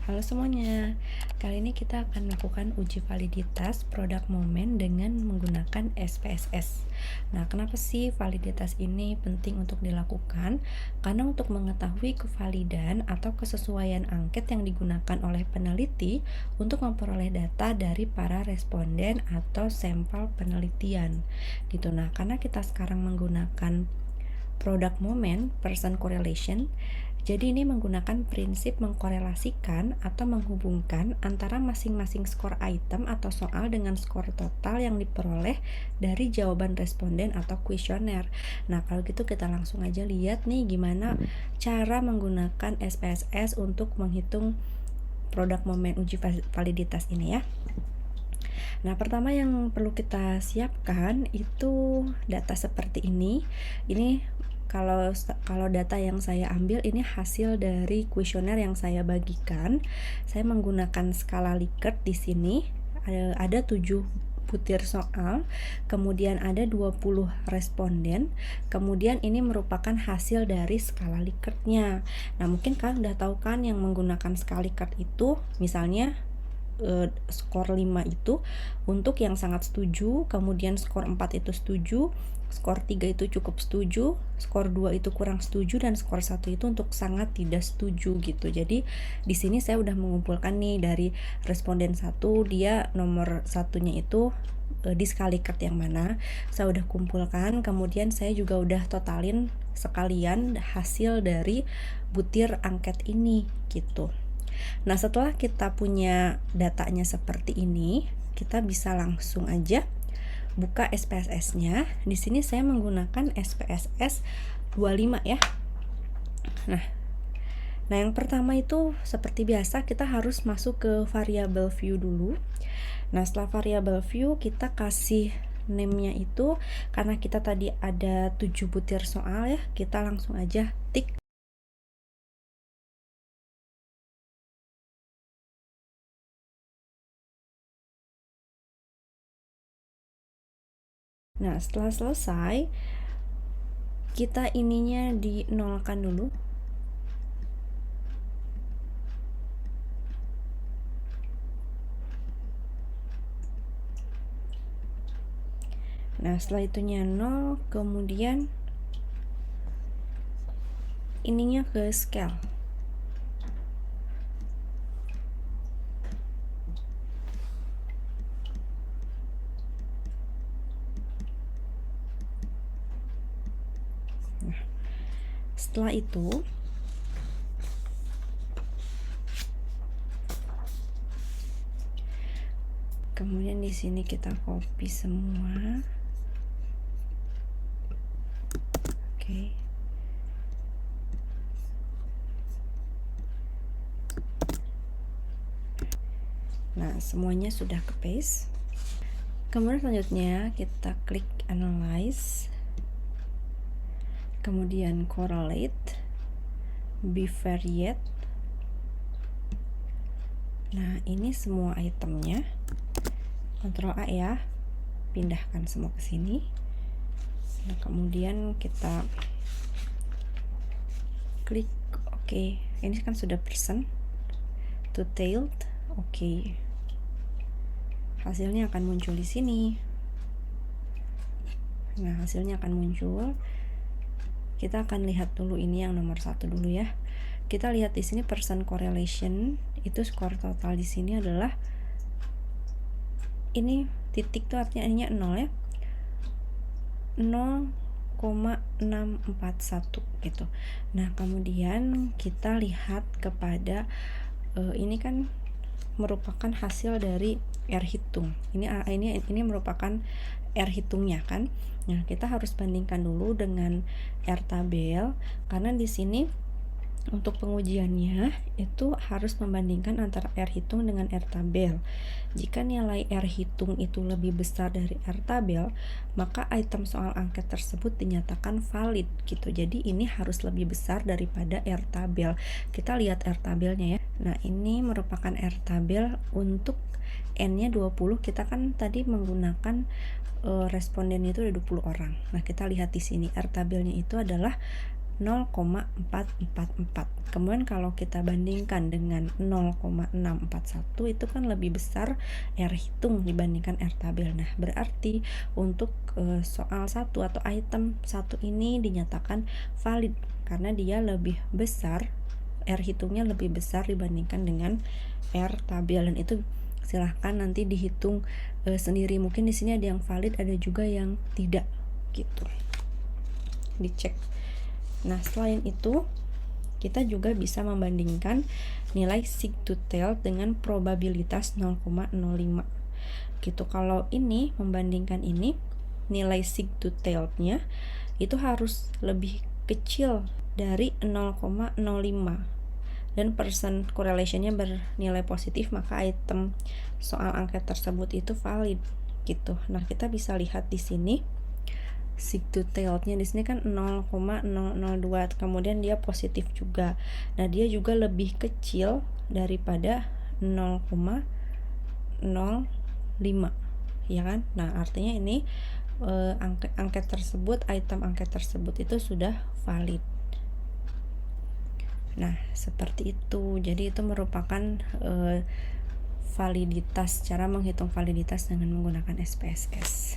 Halo semuanya, kali ini kita akan melakukan uji validitas produk momen dengan menggunakan SPSS. Nah, kenapa sih validitas ini penting untuk dilakukan? Karena untuk mengetahui kevalidan atau kesesuaian angket yang digunakan oleh peneliti untuk memperoleh data dari para responden atau sampel penelitian. Gitu. Nah, karena kita sekarang menggunakan product moment, person correlation. Jadi ini menggunakan prinsip mengkorelasikan atau menghubungkan antara masing-masing skor item atau soal dengan skor total yang diperoleh dari jawaban responden atau kuesioner. Nah, kalau gitu kita langsung aja lihat nih gimana cara menggunakan SPSS untuk menghitung produk momen uji validitas ini ya. Nah, pertama yang perlu kita siapkan itu data seperti ini. Ini kalau data yang saya ambil ini hasil dari kuesioner yang saya bagikan. Saya menggunakan skala Likert di sini. Ada 7 butir soal, kemudian ada 20 responden, kemudian ini merupakan hasil dari skala Likertnya. Nah, mungkin kalian udah tahu kan yang menggunakan skala Likert itu, misalnya skor 5 itu untuk yang sangat setuju, kemudian skor 4 itu setuju, skor 3 itu cukup setuju, skor 2 itu kurang setuju, dan skor 1 itu untuk sangat tidak setuju gitu. Jadi di sini saya udah mengumpulkan nih dari responden 1, dia nomor satunya itu di skala Likert yang mana saya udah kumpulkan, kemudian saya juga udah totalin sekalian hasil dari butir angket ini gitu. Nah, setelah kita punya datanya seperti ini, kita bisa langsung aja buka SPSS-nya. Di sini saya menggunakan SPSS 25 ya. Nah, yang pertama itu seperti biasa kita harus masuk ke variable view dulu. Nah, setelah variable view kita kasih name-nya itu, karena kita tadi ada 7 butir soal ya, kita langsung aja tik. Nah, setelah selesai, kita ininya dinolkan dulu. Nah, setelah itunya 0, kemudian ininya ke scale. Nah, setelah itu kemudian di sini kita copy semua. Oke. Nah, semuanya sudah ke paste. Kemudian selanjutnya kita klik analyze, kemudian correlate, bivariate. Nah, ini semua itemnya. Ctrl A ya, pindahkan semua ke sini. Nah, kemudian kita klik OK. Ini kan sudah person, two-tailed, OK. Hasilnya akan muncul di sini. Nah, hasilnya akan muncul. Kita akan lihat dulu ini yang nomor 1 dulu ya. Kita lihat di sini person correlation, itu skor total di sini adalah ini titik tuh artinya ininya 0 ya. 0,641 gitu. Nah, kemudian kita lihat kepada ini kan merupakan hasil dari R hitung. Ini merupakan R hitungnya kan. Nah, kita harus bandingkan dulu dengan R tabel, karena di sini untuk pengujiannya itu harus membandingkan antara R hitung dengan R tabel. Jika nilai R hitung itu lebih besar dari R tabel, maka item soal angket tersebut dinyatakan valid gitu. Jadi ini harus lebih besar daripada R tabel. Kita lihat R tabelnya ya. Nah, ini merupakan R tabel untuk N-nya 20. Kita kan tadi menggunakan responden itu ada 20 orang. Nah, kita lihat di sini R tabelnya itu adalah 0,444. Kemudian kalau kita bandingkan dengan 0,641 itu kan lebih besar R hitung dibandingkan R tabel. Nah, berarti untuk soal 1 atau item 1 ini dinyatakan valid karena dia lebih besar, R hitungnya lebih besar dibandingkan dengan R tabel, dan itu silahkan nanti dihitung sendiri. Mungkin di sini ada yang valid, ada juga yang tidak gitu. Dicek. Nah, selain itu kita juga bisa membandingkan nilai sig to tail dengan probabilitas 0,05 gitu. Kalau ini membandingkan ini, nilai sig to tail-nya itu harus lebih kecil dari 0,05 dan percent correlation-nya bernilai positif, maka item soal angket tersebut itu valid gitu. Nah, kita bisa lihat di sini sig to tail-nya di sini kan 0,002, kemudian dia positif juga. Nah, dia juga lebih kecil daripada 0,05, ya kan? Nah, artinya ini angket tersebut, item angket tersebut itu sudah valid. Nah, seperti itu. Jadi itu merupakan validitas, cara menghitung validitas dengan menggunakan SPSS.